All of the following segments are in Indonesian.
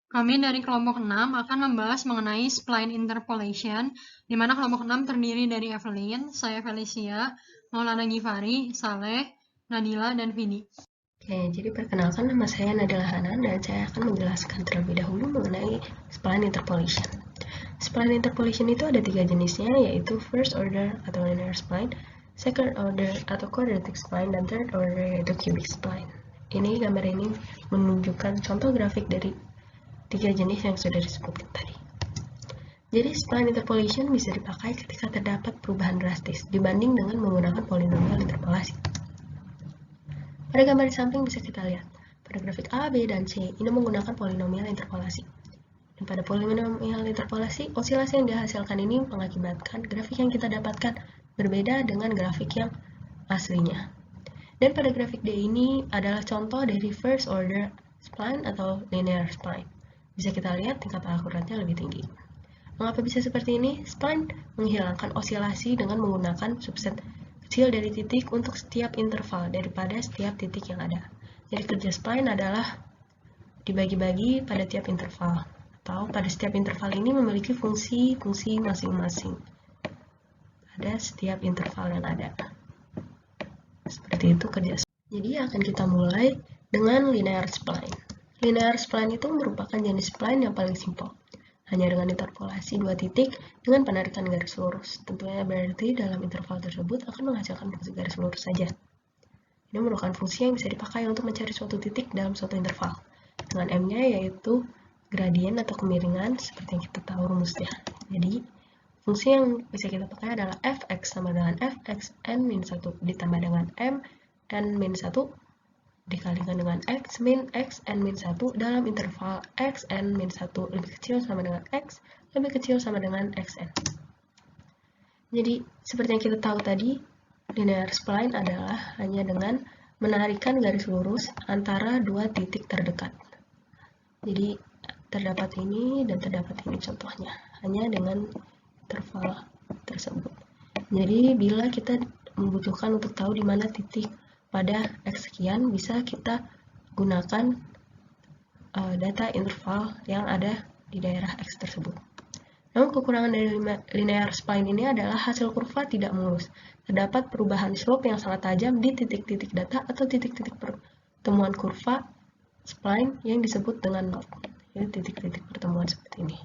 Kami dari kelompok 6 akan membahas mengenai spline interpolation, di mana kelompok 6 terdiri dari Evelyn, saya Felicia, Maulana Gifari, Saleh, Nadila, dan Vidi. Oke, jadi perkenalkan nama saya Nadila Hanan dan saya akan menjelaskan terlebih dahulu mengenai spline interpolation. Spline interpolation itu ada 3 jenisnya, yaitu first order atau linear spline, second order atau quadratic spline, dan third order yaitu cubic spline. Gambar ini menunjukkan contoh grafik dari 3 jenis yang sudah disebutkan tadi. Jadi spline interpolation bisa dipakai ketika terdapat perubahan drastis dibanding dengan menggunakan polinomial interpolasi. Pada gambar di samping bisa kita lihat, pada grafik A, B, dan C ini menggunakan polinomial interpolasi. Dan pada polinomial interpolasi, osilasi yang dihasilkan ini mengakibatkan grafik yang kita dapatkan berbeda dengan grafik yang aslinya. Dan pada grafik D ini adalah contoh dari first order spline atau linear spline. Bisa kita lihat tingkat akuratnya lebih tinggi. Mengapa bisa seperti ini? Spline menghilangkan osilasi dengan menggunakan subset kecil dari titik untuk setiap interval daripada setiap titik yang ada. Jadi kerja spline adalah dibagi-bagi pada tiap interval, atau pada setiap interval ini memiliki fungsi-fungsi masing-masing pada setiap interval yang ada. Seperti itu kerja spline. Jadi akan kita mulai dengan linear spline. Linear spline itu merupakan jenis spline yang paling simpel, hanya dengan interpolasi dua titik dengan penarikan garis lurus. Tentunya berarti dalam interval tersebut akan menghasilkan fungsi garis lurus saja. Ini merupakan fungsi yang bisa dipakai untuk mencari suatu titik dalam suatu interval. Dengan M-nya yaitu gradien atau kemiringan seperti yang kita tahu rumusnya. Jadi, fungsi yang bisa kita pakai adalah fx sama dengan fx n-1 ditambah dengan m n-1 dikalikan dengan x min x n-1 dalam interval x n-1 lebih kecil sama dengan x lebih kecil sama dengan xn. Jadi, seperti yang kita tahu tadi, linear spline adalah hanya dengan menarikan garis lurus antara dua titik terdekat. Jadi, terdapat ini dan terdapat ini contohnya, hanya dengan interval tersebut. Jadi, bila kita membutuhkan untuk tahu di mana titik pada x sekian, bisa kita gunakan data interval yang ada di daerah x tersebut. Namun kekurangan dari linear spline ini adalah hasil kurva tidak mulus. Terdapat perubahan slope yang sangat tajam di titik-titik data atau titik-titik pertemuan kurva spline yang disebut dengan node. Jadi titik-titik pertemuan seperti ini.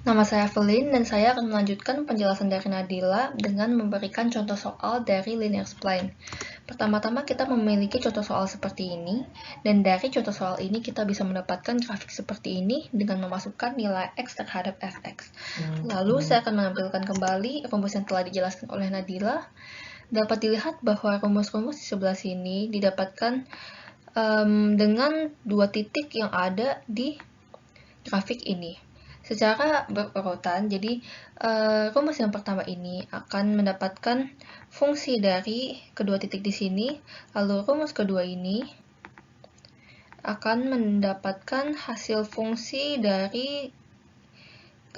Nama saya Evelyn dan saya akan melanjutkan penjelasan dari Nadila dengan memberikan contoh soal dari linear spline. Pertama-tama kita memiliki contoh soal seperti ini, dan dari contoh soal ini kita bisa mendapatkan grafik seperti ini dengan memasukkan nilai x terhadap fx. Lalu saya akan menampilkan kembali rumus yang telah dijelaskan oleh Nadila. Dapat dilihat bahwa rumus-rumus di sebelah sini didapatkan dengan dua titik yang ada di grafik ini. Secara berurutan, jadi rumus yang pertama ini akan mendapatkan fungsi dari kedua titik di sini, lalu rumus kedua ini akan mendapatkan hasil fungsi dari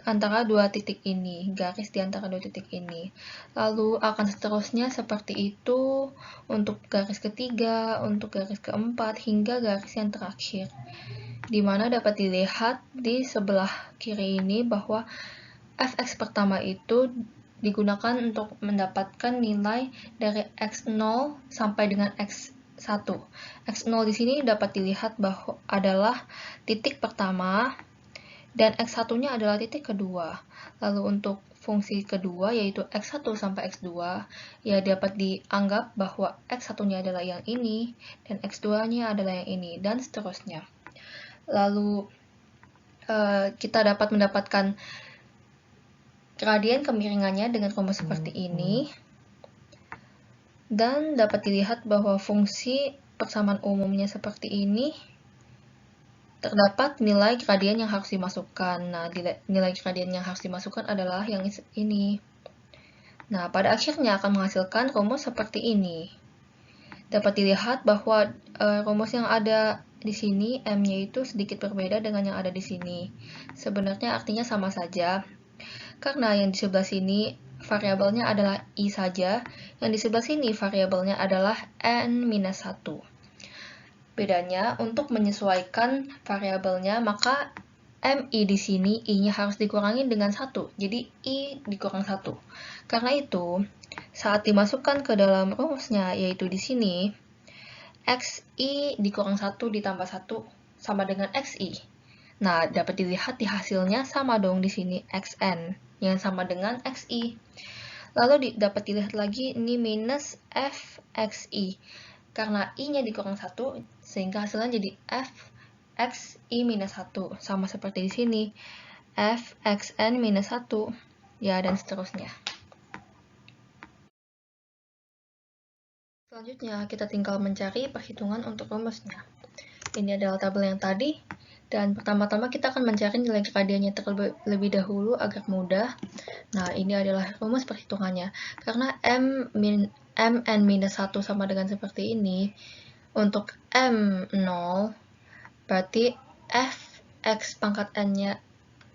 antara dua titik ini, garis di antara dua titik ini. Lalu akan seterusnya seperti itu untuk garis ketiga, untuk garis keempat, hingga garis yang terakhir. Di mana dapat dilihat di sebelah kiri ini bahwa fx pertama itu digunakan untuk mendapatkan nilai dari x0 sampai dengan x1. x0 di sini dapat dilihat bahwa adalah titik pertama dan x1-nya adalah titik kedua. Lalu untuk fungsi kedua yaitu x1 sampai x2 ya dapat dianggap bahwa x1-nya adalah yang ini dan x2-nya adalah yang ini dan seterusnya. Lalu kita dapat mendapatkan gradien kemiringannya dengan rumus seperti ini. Dan dapat dilihat bahwa fungsi persamaan umumnya seperti ini terdapat nilai gradien yang harus dimasukkan. Nah, nilai gradien yang harus dimasukkan adalah yang ini. Nah, pada akhirnya akan menghasilkan rumus seperti ini. Dapat dilihat bahwa rumus yang ada di sini M-nya itu sedikit berbeda dengan yang ada di sini. Sebenarnya artinya sama saja, karena yang di sebelah sini variabelnya adalah I saja, yang di sebelah sini variabelnya adalah N-1. Bedanya, untuk menyesuaikan variabelnya, maka MI di sini, I-nya harus dikurangi dengan 1. Jadi, I dikurang 1. Karena itu, saat dimasukkan ke dalam rumusnya, yaitu di sini, XI dikurang 1 ditambah 1 sama dengan XI. Nah, dapat dilihat di hasilnya sama dong di sini, XN, yang sama dengan XI. Lalu dapat dilihat lagi, ini minus FXI. Karena I-nya dikurang 1, sehingga hasilnya jadi FXI minus 1. Sama seperti di sini, FXN minus 1. Ya, dan seterusnya. Selanjutnya, kita tinggal mencari perhitungan untuk rumusnya. Ini adalah tabel yang tadi. Dan pertama-tama kita akan mencari nilai gradiennya terlebih dahulu agar mudah. Nah, ini adalah rumus perhitungannya. Karena Mn-1 sama dengan seperti ini, untuk M0, berarti Fx pangkat N-nya,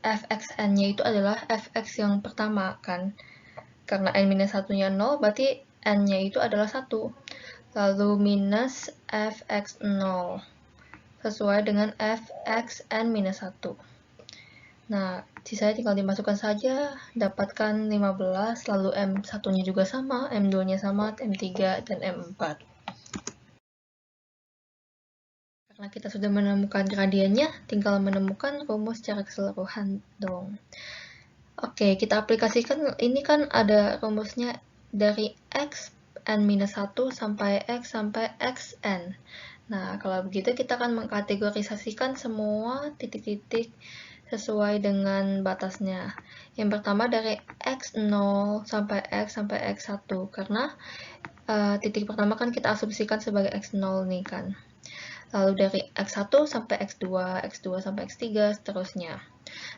Fxn-nya itu adalah Fx yang pertama, kan? Karena N-1-nya 0, berarti N-nya itu adalah 1. Lalu minus Fx0. Sesuai dengan Fxn-1. Nah, sisanya tinggal dimasukkan saja, dapatkan 15, lalu M1-nya juga sama, M2-nya sama, M3, dan M4. Karena kita sudah menemukan gradiennya, tinggal menemukan rumus secara keseluruhan dong. Oke, kita aplikasikan, ini kan ada rumusnya dari Xn-1 sampai X sampai Xn. Nah, kalau begitu kita akan mengkategorisasikan semua titik-titik sesuai dengan batasnya. Yang pertama dari X0 sampai X sampai X1, karena titik pertama kan kita asumsikan sebagai X0 nih kan. Lalu dari X1 sampai X2, X2 sampai X3, seterusnya.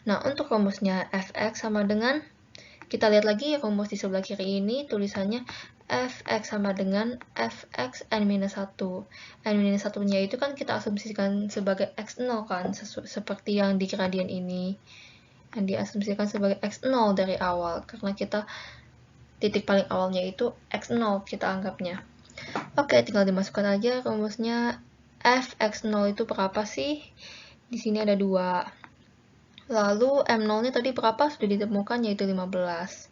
Nah, untuk rumusnya Fx sama dengan, kita lihat lagi rumus di sebelah kiri ini, tulisannya Fx sama dengan Fxn-1. N-1-nya itu kan kita asumsikan sebagai X0 kan, seperti yang di gradien ini. Yang diasumsikan sebagai X0 dari awal, karena kita titik paling awalnya itu X0 kita anggapnya. Oke, tinggal dimasukkan aja rumusnya. Fx0 itu berapa sih? Di sini ada 2. Lalu M0-nya tadi berapa? Sudah ditemukan, yaitu 15.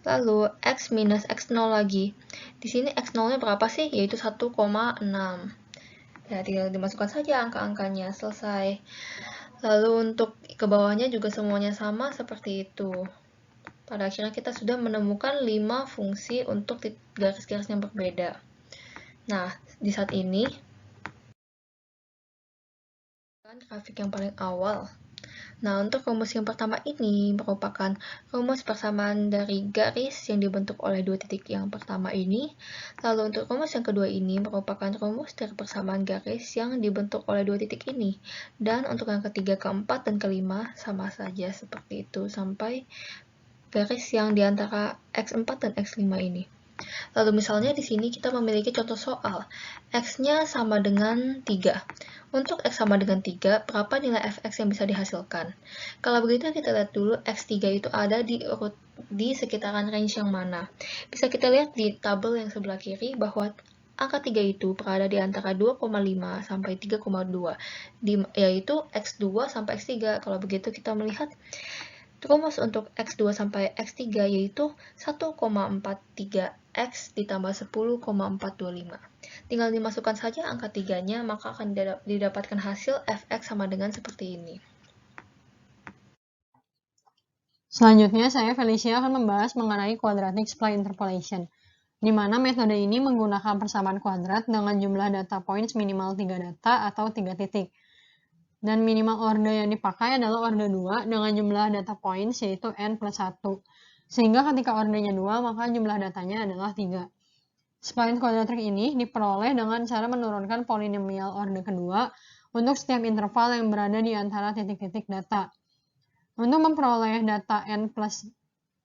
Lalu X minus X0 lagi. Di sini X0-nya berapa sih? Yaitu 1,6. Ya, tinggal dimasukkan saja angka-angkanya. Selesai. Lalu untuk ke bawahnya juga semuanya sama seperti itu. Pada akhirnya kita sudah menemukan 5 fungsi untuk garis-garis yang berbeda. Nah, di saat ini, grafik yang paling awal. Nah, untuk rumus yang pertama ini merupakan rumus persamaan dari garis yang dibentuk oleh 2 titik yang pertama ini. Lalu untuk rumus yang kedua ini merupakan rumus dari persamaan garis yang dibentuk oleh 2 titik ini. Dan untuk yang ketiga, keempat, dan kelima sama saja seperti itu sampai garis yang diantara X4 dan X5 ini. Lalu misalnya di sini kita memiliki contoh soal. X-nya sama dengan 3. Untuk X sama dengan 3, berapa nilai Fx yang bisa dihasilkan? Kalau begitu kita lihat dulu X3 itu ada di sekitaran range yang mana. Bisa kita lihat di tabel yang sebelah kiri bahwa angka 3 itu berada di antara 2,5 sampai 3,2, yaitu X2 sampai X3. Kalau begitu kita melihat rumus untuk X2 sampai X3 yaitu 1,43X ditambah 10,425. Tinggal dimasukkan saja angka 3-nya, maka akan didapatkan hasil Fx sama dengan seperti ini. Selanjutnya, saya Felicia akan membahas mengenai quadratic spline interpolation, di mana metode ini menggunakan persamaan kuadrat dengan jumlah data points minimal 3 data atau 3 titik. Dan minimal order yang dipakai adalah order 2 dengan jumlah data points yaitu n plus 1. Sehingga ketika ordernya 2, maka jumlah datanya adalah 3. Spline quadratic ini diperoleh dengan cara menurunkan polinomial order kedua untuk setiap interval yang berada di antara titik-titik data. Untuk memperoleh data n plus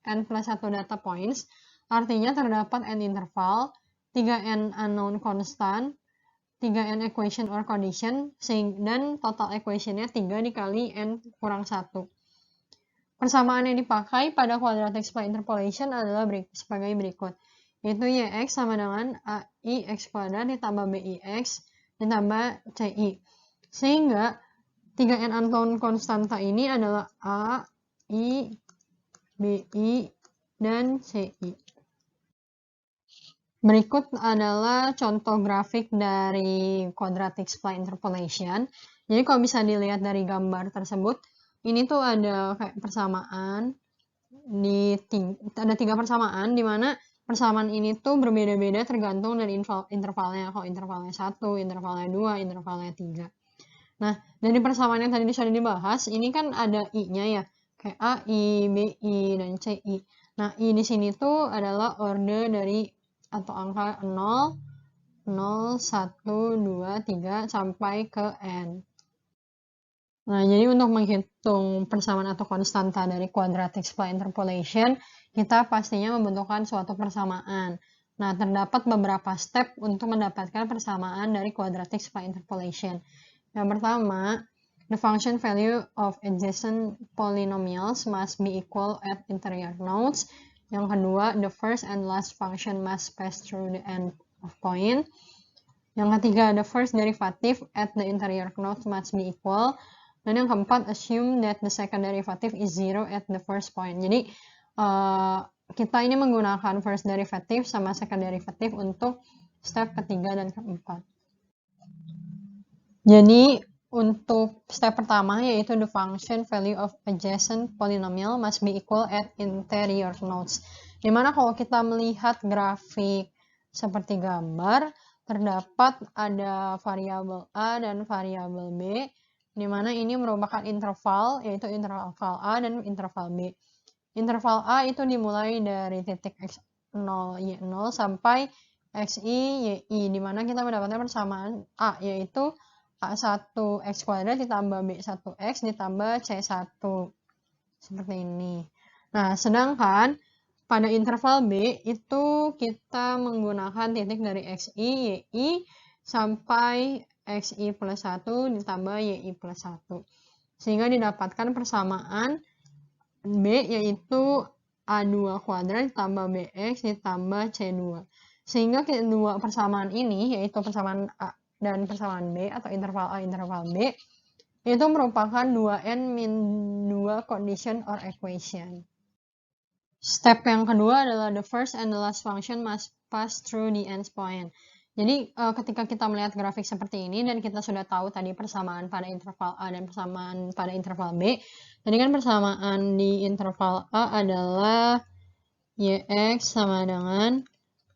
1 data points, artinya terdapat n interval, 3n unknown constant, 3n equation or condition, dan total equation-nya 3 dikali n kurang 1. Persamaan yang dipakai pada quadratic spline interpolation adalah sebagai berikut, yaitu yx sama dengan aix kuadrat ditambah bix ditambah CI. Sehingga 3N unknown konstanta ini adalah A, I, BI, dan CI. Berikut adalah contoh grafik dari quadratic supply interpolation. Jadi kalau bisa dilihat dari gambar tersebut, ini tuh ada kayak persamaan, ada 3 persamaan, di mana persamaan ini tuh berbeda-beda tergantung dari intervalnya. Kalau intervalnya 1, intervalnya 2, intervalnya 3. Nah, dari persamaan yang tadi sudah dibahas, ini kan ada I-nya ya, kayak A, I, B, I, dan C, I. Nah, I di sini tuh adalah order dari atau angka 0, 0, 1, 2, 3, sampai ke N. Nah, jadi untuk menghitung persamaan atau konstanta dari quadratic supply interpolation, kita pastinya membutuhkan suatu persamaan. Nah, terdapat beberapa step untuk mendapatkan persamaan dari quadratic supply interpolation. Yang pertama, the function value of adjacent polynomials must be equal at interior nodes. Yang kedua, the first and last function must pass through the end of point. Yang ketiga, the first derivative at the interior nodes must be equal. Dan yang keempat, assume that the second derivative is 0 at the first point. Jadi, kita ini menggunakan first derivative sama second derivative untuk step ketiga dan keempat. Jadi, untuk step pertama yaitu the function value of adjacent polynomial must be equal at interior nodes. Dimana kalau kita melihat grafik seperti gambar, terdapat ada variabel A dan variabel B, di mana ini merupakan interval, yaitu interval A dan interval B. Interval A itu dimulai dari titik X0, Y0 sampai XI, YI, di mana kita mendapatkan persamaan A, yaitu A1 X kuadrat ditambah B1X ditambah C1. Seperti ini. Nah, sedangkan pada interval B itu kita menggunakan titik dari XI, YI, sampai XI plus 1 ditambah YI plus 1. Sehingga didapatkan persamaan B yaitu A2 kuadrat ditambah BX ditambah C2. Sehingga kedua persamaan ini yaitu persamaan A dan persamaan B atau interval A, interval B itu merupakan 2N-2 condition or equation. Step yang kedua adalah the first and the last function must pass through the end point. Jadi ketika kita melihat grafik seperti ini dan kita sudah tahu tadi persamaan pada interval A dan persamaan pada interval B. Tadi kan persamaan di interval A adalah YX sama dengan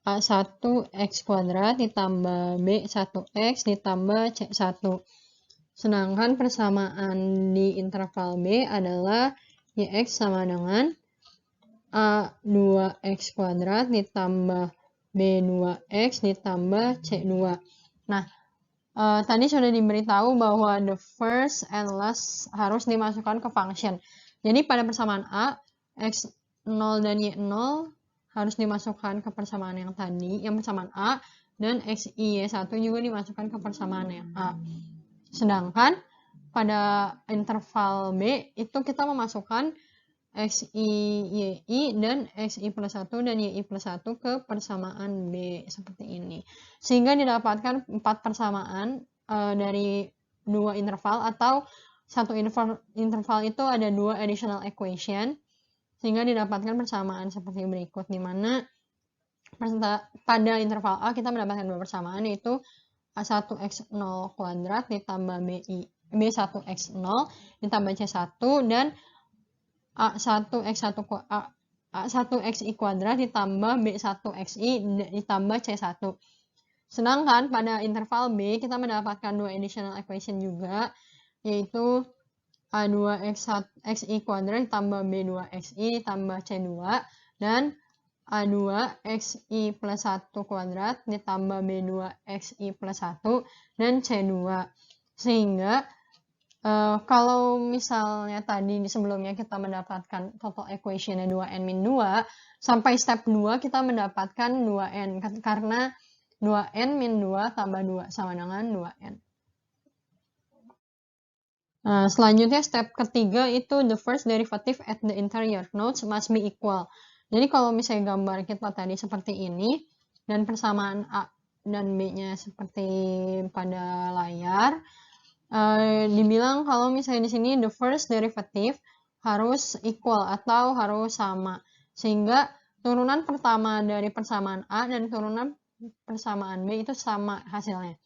A1 X kuadrat ditambah B1X ditambah C1. Sedangkan persamaan di interval B adalah YX sama dengan A2X kuadrat ditambah B2X ditambah C2. Nah, tadi sudah diberitahu bahwa the first and last harus dimasukkan ke function. Jadi pada persamaan A, X0 dan Y0 harus dimasukkan ke persamaan yang tadi, yang persamaan A, dan XI Y1 juga dimasukkan ke persamaan yang A. Sedangkan pada interval B itu kita memasukkan XI YI dan XI plus 1 dan YI plus 1 ke persamaan B seperti ini. Sehingga didapatkan 4 persamaan dari 2 interval atau satu interval itu ada 2 additional equation. Sehingga didapatkan persamaan seperti berikut, di mana pada interval A kita mendapatkan 2 persamaan yaitu A1X0 kuadrat ditambah B1X0 ditambah C1 dan A1Xi kuadrat ditambah B1Xi ditambah C1. Sedangkan pada interval B kita mendapatkan 2 additional equation juga, yaitu A2Xi kuadrat ditambah B2Xi ditambah C2 dan A2Xi plus 1 kuadrat ditambah B2Xi plus 1 dan C2. Sehingga kalau misalnya tadi di sebelumnya kita mendapatkan total equation-nya 2n-2, sampai step 2 kita mendapatkan 2n, karena 2n-2 tambah 2 sama dengan 2n. Nah, selanjutnya step ketiga itu the first derivative at the interior nodes must be equal. Jadi kalau misalnya gambar kita tadi seperti ini, dan persamaan A dan B-nya seperti pada layar, dibilang kalau misalnya di sini the first derivative harus equal atau harus sama. Sehingga turunan pertama dari persamaan A dan turunan persamaan B itu sama hasilnya.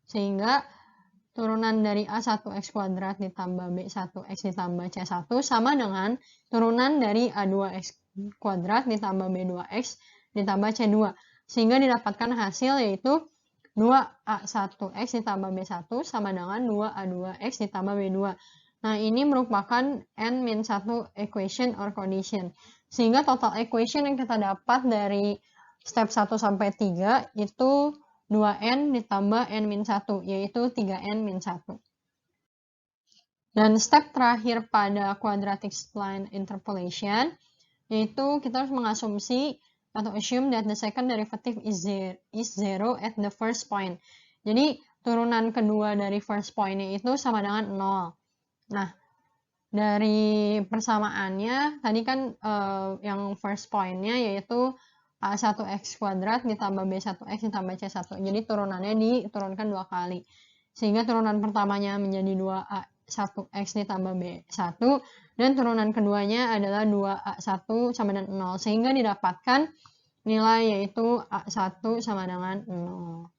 Sehingga turunan dari A1x kuadrat ditambah B1x ditambah C1 sama dengan turunan dari A2x kuadrat ditambah B2x ditambah C2. Sehingga didapatkan hasil yaitu 2A1x ditambah B1 sama dengan 2A2x ditambah B2. Nah, ini merupakan n-1 equation or condition. Sehingga total equation yang kita dapat dari step 1 sampai 3 itu 2n ditambah n-1, yaitu 3n-1. Dan step terakhir pada quadratic spline interpolation, yaitu kita harus mengasumsi atau assume that the second derivative is zero at the first point. Jadi, turunan kedua dari first point-nya itu sama dengan 0. Nah, dari persamaannya, tadi kan yang first point-nya yaitu A1x kuadrat ditambah B1x ditambah C1. Jadi, turunannya diturunkan 2 kali. Sehingga turunan pertamanya menjadi 2A1x ditambah B1, dan turunan keduanya adalah 2A1 sama dengan 0. Sehingga didapatkan nilai yaitu A1 sama dengan 0.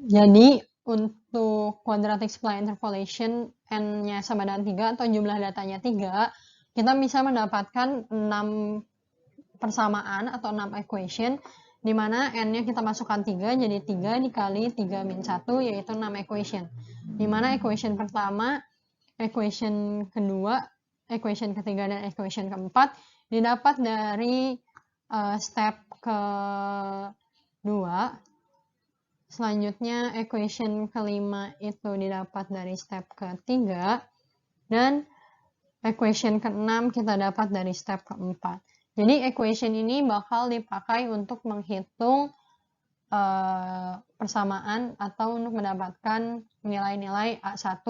Jadi, untuk quadratic spline interpolation n-nya sama dengan 3 atau jumlah datanya 3, kita bisa mendapatkan 6 persamaan atau 6 equation, di mana n-nya kita masukkan 3, jadi 3 dikali 3-1, yaitu 6 equation. Di mana equation pertama, equation kedua, equation ketiga, dan equation keempat didapat dari step kedua. Selanjutnya, equation kelima itu didapat dari step ketiga, dan equation keenam kita dapat dari step keempat. Jadi, equation ini bakal dipakai untuk menghitung persamaan atau untuk mendapatkan nilai-nilai A1,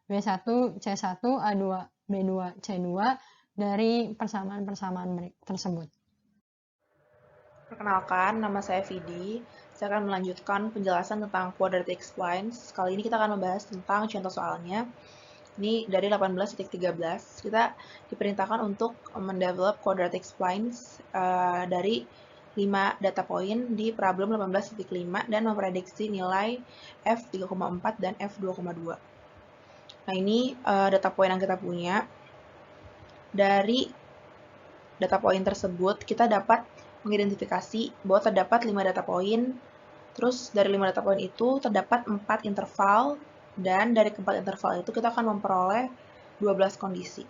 B1, C1, A2, B2, C2 dari persamaan-persamaan tersebut. Perkenalkan, nama saya Vidi. Saya akan melanjutkan penjelasan tentang quadratic splines. Kali ini kita akan membahas tentang contoh soalnya. Ini dari 18.13. Kita diperintahkan untuk mendevelop quadratic splines dari 5 data point di problem 18.5 dan memprediksi nilai F3,4 dan F2,2. Nah, ini data point yang kita punya. Dari data point tersebut, kita dapat mengidentifikasi bahwa terdapat 5 data point, terus dari 5 data point itu terdapat 4 interval, dan dari keempat interval itu kita akan memperoleh 12 kondisi.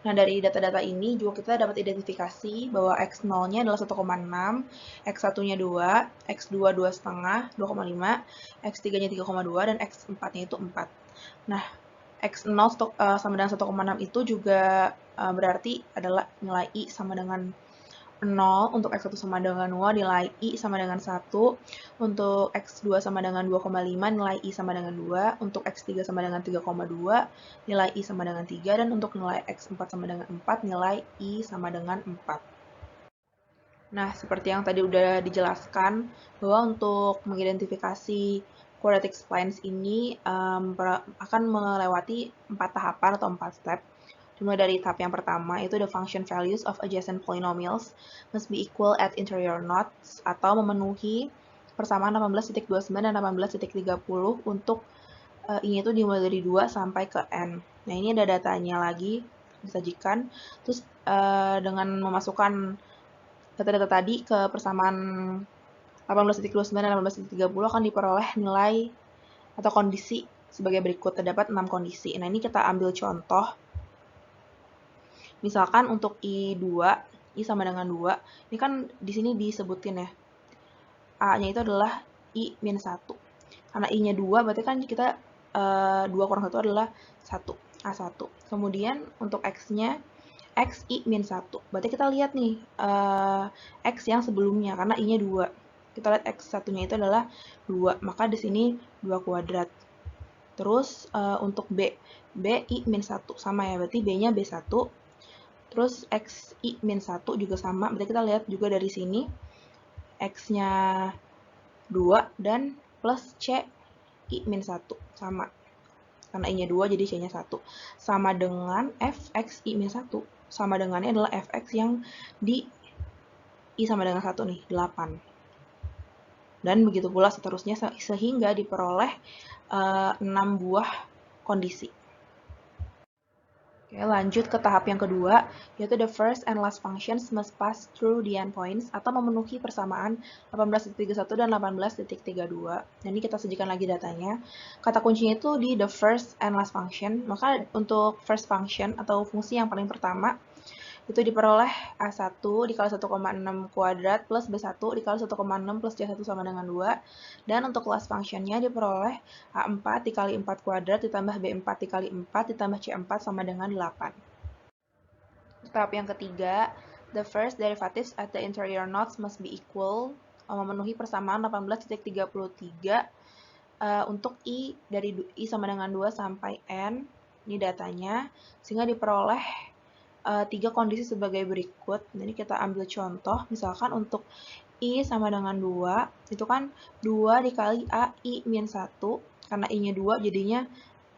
Nah, dari data-data ini juga kita dapat identifikasi bahwa X0-nya adalah 1,6, X1-nya 2, X2 2,5, 2,5, X3-nya 3,2, dan X4-nya itu 4. Nah, X0 sama dengan 1,6 itu juga berarti adalah nilai I sama dengan 0, untuk X1 sama dengan 2, nilai I sama dengan 1, untuk X2 sama dengan 2,5, nilai I sama dengan 2, untuk X3 sama dengan 3,2, nilai I sama dengan 3, dan untuk nilai X4 sama dengan 4, nilai I sama dengan 4. Nah, seperti yang tadi udah dijelaskan, bahwa untuk mengidentifikasi quadratic splines ini akan melewati 4 tahapan atau 4 step. Dimulai dari tahap yang pertama, itu the function values of adjacent polynomials must be equal at interior nodes, atau memenuhi persamaan 18.29 dan 18.30 untuk ini itu dimulai dari 2 sampai ke n. Nah, ini ada datanya lagi disajikan. Terus dengan memasukkan data-data tadi ke persamaan 18.29 dan 18.30 akan diperoleh nilai atau kondisi sebagai berikut. Terdapat 6 kondisi. Nah, ini kita ambil contoh. Misalkan untuk I2, I sama dengan 2, ini kan di sini disebutin ya, A-nya itu adalah I-1. Karena I-nya 2, berarti kan kita 2 kurang 1 adalah 1, A1. Kemudian untuk X-nya, X I-1. Berarti kita lihat nih, X yang sebelumnya, karena I-nya 2. Kita lihat X1-nya itu adalah 2, maka di sini 2 kuadrat. Terus untuk B I-1 sama ya, berarti B-nya B1. Terus X I-1 juga sama, berarti kita lihat juga dari sini X-nya 2 dan plus C I min 1 sama. Karena I-nya 2 jadi C-nya 1. Sama dengan Fx I min 1. Sama dengannya adalah Fx yang di I sama dengan 1 nih, 8. Dan begitu pula seterusnya sehingga diperoleh 6 buah kondisi. Oke, lanjut ke tahap yang kedua, yaitu the first and last functions must pass through the endpoints atau memenuhi persamaan 18.31 dan 18.32. Dan ini kita sajikan lagi datanya. Kata kuncinya itu di the first and last function. Maka untuk first function atau fungsi yang paling pertama, itu diperoleh A1 dikali 1,6 kuadrat plus B1 dikali 1,6 plus C1 sama dengan 2. Dan untuk last functionnya diperoleh A4 dikali 4 kuadrat ditambah B4 dikali 4 ditambah C4 sama dengan 8. Tahap yang ketiga, the first derivatives at the interior nodes must be equal, memenuhi persamaan 18.33 untuk I dari I sama dengan 2 sampai N, ini datanya, sehingga diperoleh 3 kondisi sebagai berikut. Jadi kita ambil contoh, misalkan untuk I sama dengan 2, itu kan 2 dikali AI min 1, karena I-nya 2 jadinya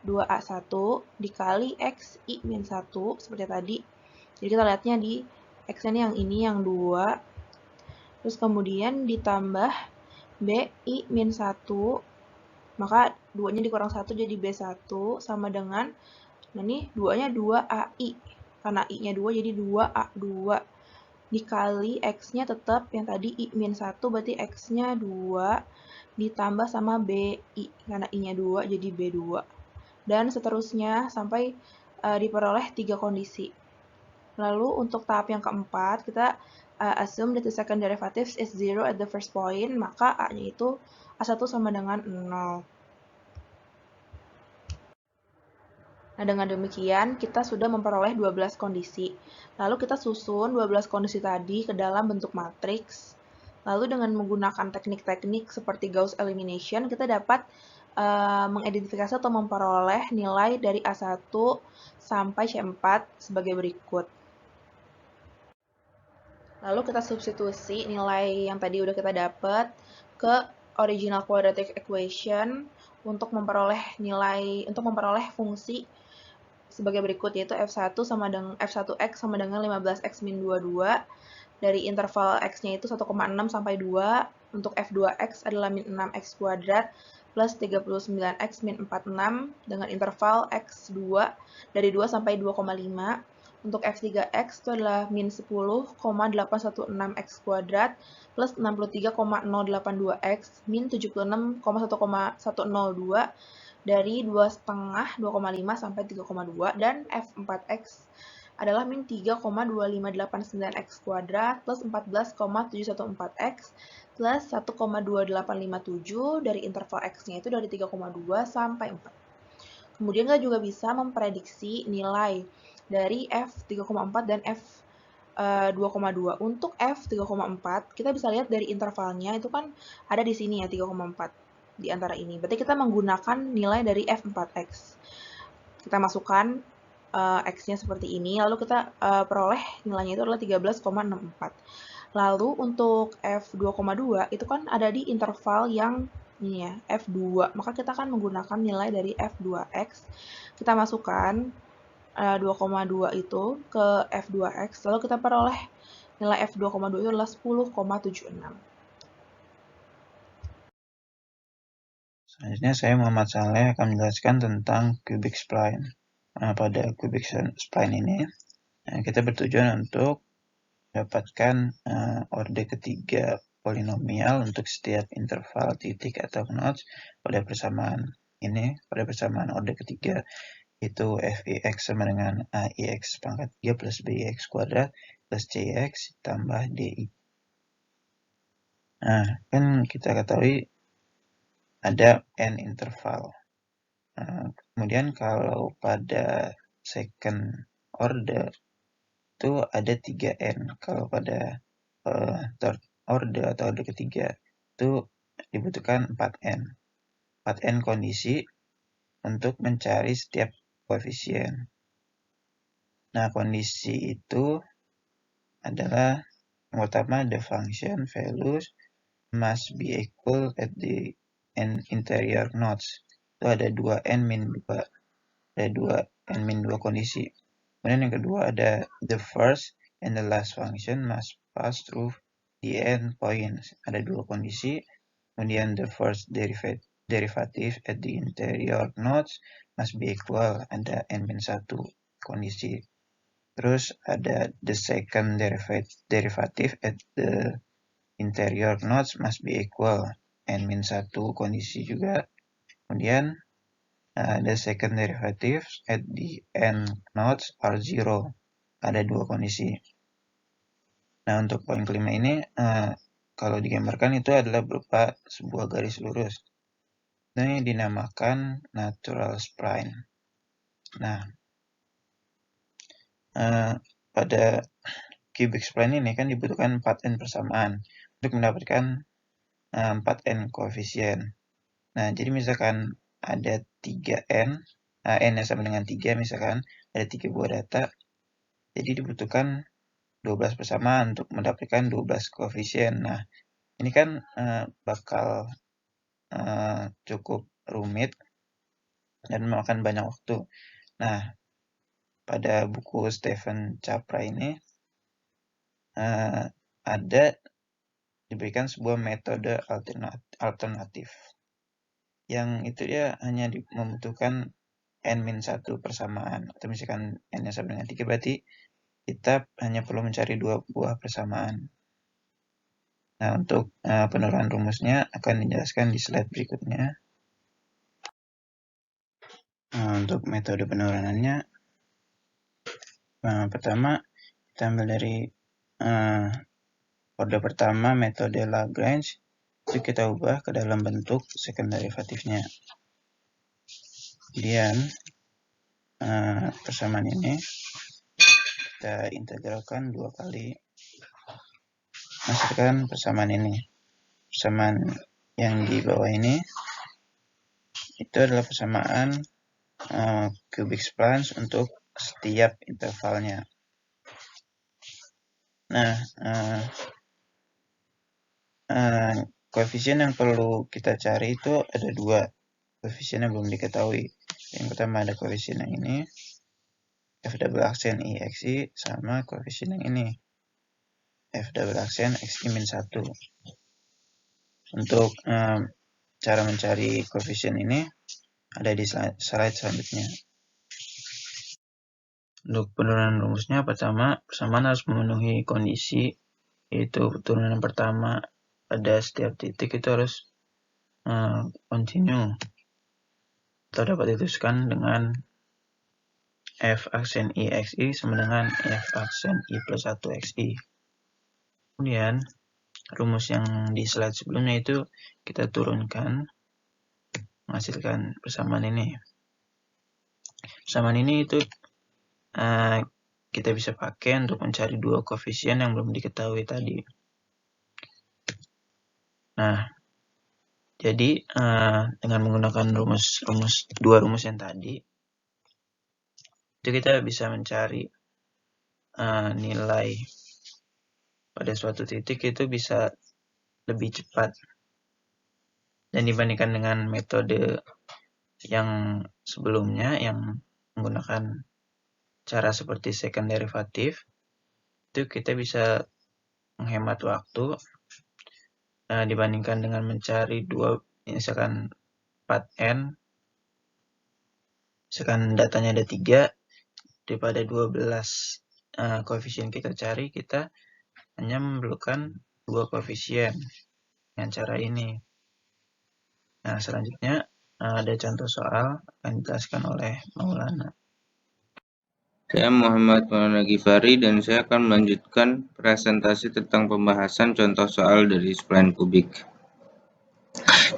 2A1 dikali X I min 1, seperti tadi. Jadi kita lihatnya di X-nya ini yang 2, terus kemudian ditambah BI min 1, maka 2-nya dikurang 1 jadi B1 sama dengan, nah ini 2-nya 2AI. Karena I-nya 2 jadi 2A2 dikali X-nya tetap yang tadi I min 1 berarti X-nya 2 ditambah sama BI karena I-nya 2 jadi B2 dan seterusnya sampai diperoleh 3 kondisi. Lalu untuk tahap yang keempat kita assume that the second derivative is 0 at the first point, maka A-nya itu A1 sama dengan 0. Nah, dengan demikian kita sudah memperoleh 12 kondisi. Lalu kita susun 12 kondisi tadi ke dalam bentuk matriks. Lalu dengan menggunakan teknik-teknik seperti Gauss elimination, kita dapat mengidentifikasi atau memperoleh nilai dari A1 sampai C4 sebagai berikut. Lalu kita substitusi nilai yang tadi udah kita dapat ke original quadratic equation untuk memperoleh fungsi sebagai berikut, yaitu F1 sama dengan F1x sama dengan 15x min 22 dari interval x-nya itu 1,6 sampai 2. Untuk F2x adalah min 6x kuadrat plus 39x min 46 dengan interval x2 dari 2 sampai 2,5. Untuk F3x itu adalah min 10,816x kuadrat plus 63,082x min 76,1,102 dari 2,5, 2,5 sampai 3,2, dan F4x adalah min 3,2589x kuadrat plus 14,714x plus 1,2857 dari interval x-nya itu dari 3,2 sampai 4. Kemudian kita juga bisa memprediksi nilai dari F3,4 dan F2,2. Untuk F3,4 kita bisa lihat dari intervalnya itu kan ada di sini ya 3,4. Di antara ini. Berarti kita menggunakan nilai dari F4x. Kita masukkan x-nya seperti ini, lalu kita peroleh nilainya itu adalah 13,64. Lalu untuk F2,2 itu kan ada di interval yang ini ya, F2. Maka kita akan menggunakan nilai dari F2x. Kita masukkan 2,2 itu ke F2x, lalu kita peroleh nilai F2,2 itu adalah 10,76. Selanjutnya saya Muhammad Saleh akan menjelaskan tentang cubic spline. Pada cubic spline ini, kita bertujuan untuk mendapatkan orde ketiga polinomial untuk setiap interval titik atau nodes pada persamaan ini, pada persamaan orde ketiga, yaitu Fix sama dengan Ix pangkat 3 plus Bix kuadrat plus Cx tambah Di. Nah, kan kita ketahui ada n interval. Kemudian kalau pada second order itu ada 3n. Kalau pada third order atau order ketiga itu dibutuhkan 4n. 4n kondisi untuk mencari setiap koefisien. Nah, kondisi itu adalah yang pertama the function values must be equal at the interior nodes. Itu ada 2n-2. Ada 2n-2 kondisi. Kemudian yang kedua ada the first and the last function must pass through the end points. Ada 2 kondisi. Kemudian the first derivative at the interior nodes must be equal. Ada n-1 kondisi. Terus ada the second derivative at the interior nodes must be equal. n-1 kondisi juga. Kemudian the second derivative at the end nodes are 0. Ada 2 kondisi. Nah, untuk poin kelima ini, kalau digambarkan itu adalah berupa sebuah garis lurus. Ini dinamakan natural spline. Nah, pada cubic spline ini kan dibutuhkan 4n persamaan untuk mendapatkan 4n koefisien. Nah, jadi misalkan ada 3n, n sama dengan 3 misalkan, ada 3 buah data, jadi dibutuhkan 12 persamaan untuk mendapatkan 12 koefisien. Nah, ini kan bakal cukup rumit dan memakan banyak waktu. Nah, pada buku Stephen Capra ini ada diberikan sebuah metode alternatif yang itu dia hanya membutuhkan n-1 persamaan, atau misalkan n sama dengan 3, berarti kita hanya perlu mencari 2 buah persamaan. Nah, untuk penurunan rumusnya akan dijelaskan di slide berikutnya. Untuk metode penurunannya, pertama kita ambil dari orde pertama metode Lagrange, itu kita ubah ke dalam bentuk second derivatifnya. Kemudian persamaan ini kita integralkan 2 kali, menghasilkan persamaan ini. Persamaan yang di bawah ini itu adalah persamaan cubic splines untuk setiap intervalnya. Nah, koefisien yang perlu kita cari itu ada 2. Koefisien yang belum diketahui. Yang pertama ada koefisien yang ini, f double aksen i x i, sama koefisien yang ini, f double aksen x i min 1. Untuk cara mencari koefisien ini ada di slide selanjutnya. Untuk penurunan rumusnya, pertama, persamaan harus memenuhi kondisi, yaitu turunan pertama pada setiap titik itu harus continue, atau dapat dituliskan dengan f aksen i x i sama dengan f aksen i plus 1 x i. Kemudian rumus yang di slide sebelumnya itu kita turunkan, menghasilkan persamaan ini. Persamaan ini itu kita bisa pakai untuk mencari 2 koefisien yang belum diketahui tadi. Nah, jadi dengan menggunakan dua rumus yang tadi, itu kita bisa mencari nilai pada suatu titik itu bisa lebih cepat. Dan dibandingkan dengan metode yang sebelumnya yang menggunakan cara seperti second derivative, itu kita bisa menghemat waktu dibandingkan dengan mencari 2, misalkan 4n, misalkan datanya ada 3, daripada 12 koefisien kita cari, kita hanya memerlukan 2 koefisien dengan cara ini. Nah, selanjutnya ada contoh soal akan dijelaskan oleh Maulana. Saya Muhammad Maulana Ghifari dan saya akan melanjutkan presentasi tentang pembahasan contoh soal dari spline kubik.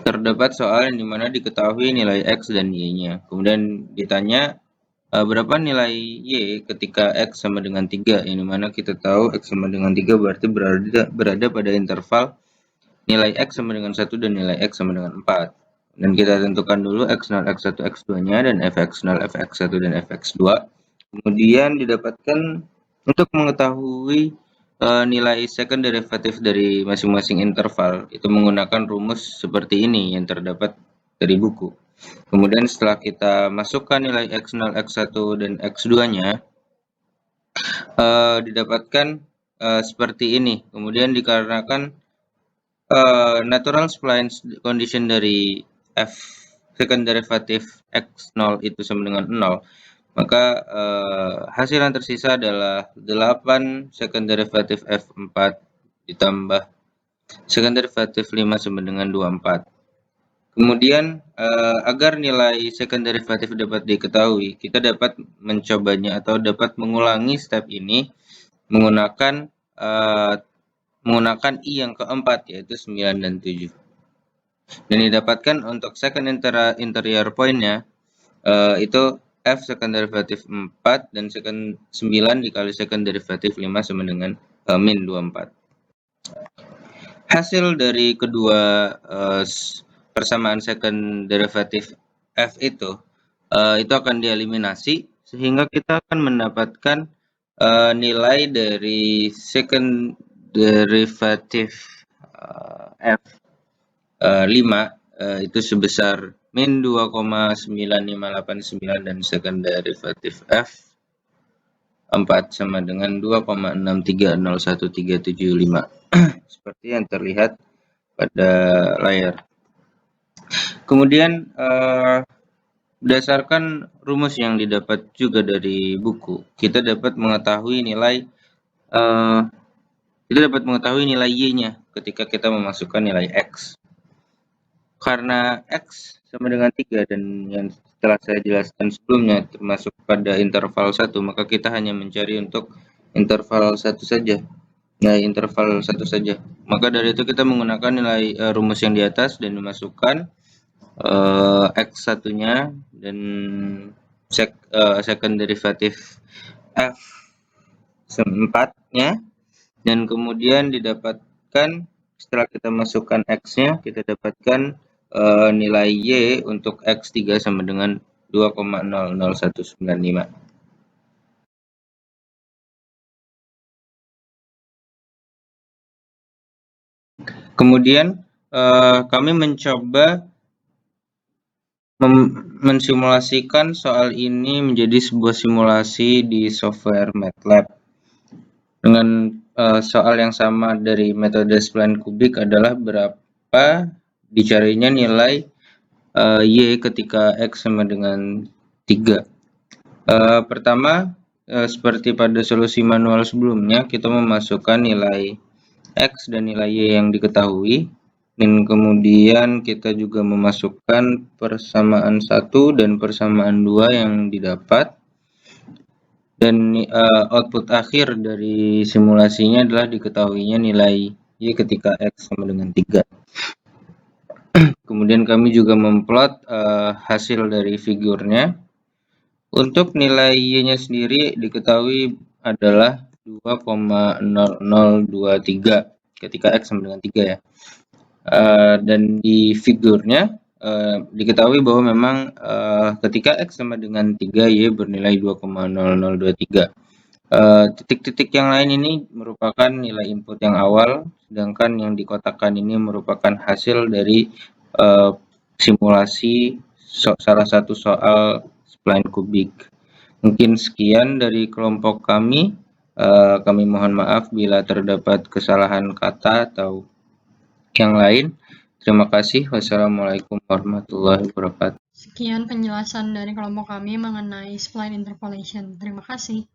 Terdapat soal yang dimana diketahui nilai X dan Y-nya. Kemudian ditanya berapa nilai Y ketika X sama dengan 3, yang dimana kita tahu X sama dengan 3 berarti berada pada interval nilai X sama dengan 1 dan nilai X sama dengan 4. Dan kita tentukan dulu X0, X1, X2-nya dan Fx0, Fx1, dan Fx2. Kemudian didapatkan untuk mengetahui nilai second derivative dari masing-masing interval itu menggunakan rumus seperti ini yang terdapat dari buku. Kemudian setelah kita masukkan nilai x0, x1, dan x2-nya, didapatkan seperti ini. Kemudian dikarenakan natural spline condition dari f second derivative x0 itu sama dengan 0, maka hasil yang tersisa adalah 8 second derivative f4 ditambah second derivative 5 sama dengan 24. Kemudian agar nilai second derivative dapat diketahui, kita dapat mencobanya atau dapat mengulangi step ini menggunakan i yang keempat, yaitu 9 dan 7. Dan didapatkan untuk second interior point-nya itu f second derivative 4 dan second 9 dikali second derivative 5 sama dengan min 24. Hasil dari kedua persamaan second derivative f itu akan dieliminasi sehingga kita akan mendapatkan nilai dari second derivative f 5 itu sebesar min 2,9589 dan second derivative f 4 sama dengan 2,6301375 seperti yang terlihat pada layar. Kemudian berdasarkan rumus yang didapat juga dari buku, kita dapat mengetahui nilai y-nya ketika kita memasukkan nilai x. Karena x sama dengan 3 dan yang telah saya jelaskan sebelumnya termasuk pada interval 1, maka kita hanya mencari untuk interval 1 saja. Interval 1 saja. Maka dari itu kita menggunakan nilai rumus yang di atas dan memasukkan x1-nya dan second derivative f 4-nya, dan kemudian didapatkan setelah kita masukkan x-nya, kita dapatkan nilai y untuk x3 sama dengan 2,00195. Kemudian kami mencoba mensimulasikan soal ini menjadi sebuah simulasi di software MATLAB. Dengan soal yang sama dari metode spline kubik adalah berapa dicarinya nilai y ketika x sama dengan 3. Pertama, seperti pada solusi manual sebelumnya, kita memasukkan nilai x dan nilai y yang diketahui, dan kemudian kita juga memasukkan persamaan 1 dan persamaan 2 yang didapat, dan output akhir dari simulasinya adalah diketahuinya nilai y ketika x sama dengan 3. Kemudian kami juga memplot hasil dari figurnya. Untuk nilai y-nya sendiri diketahui adalah 2,0023 ketika x sama dengan 3 ya. Dan di figurnya diketahui bahwa memang ketika x sama dengan 3 y bernilai 2,0023. Titik-titik yang lain ini merupakan nilai input yang awal, sedangkan yang dikotakkan ini merupakan hasil dari simulasi salah satu soal spline kubik. Mungkin sekian dari kelompok kami. Kami mohon maaf bila terdapat kesalahan kata atau yang lain. Terima kasih. Wassalamualaikum warahmatullahi wabarakatuh. Sekian penjelasan dari kelompok kami mengenai spline interpolation. Terima kasih.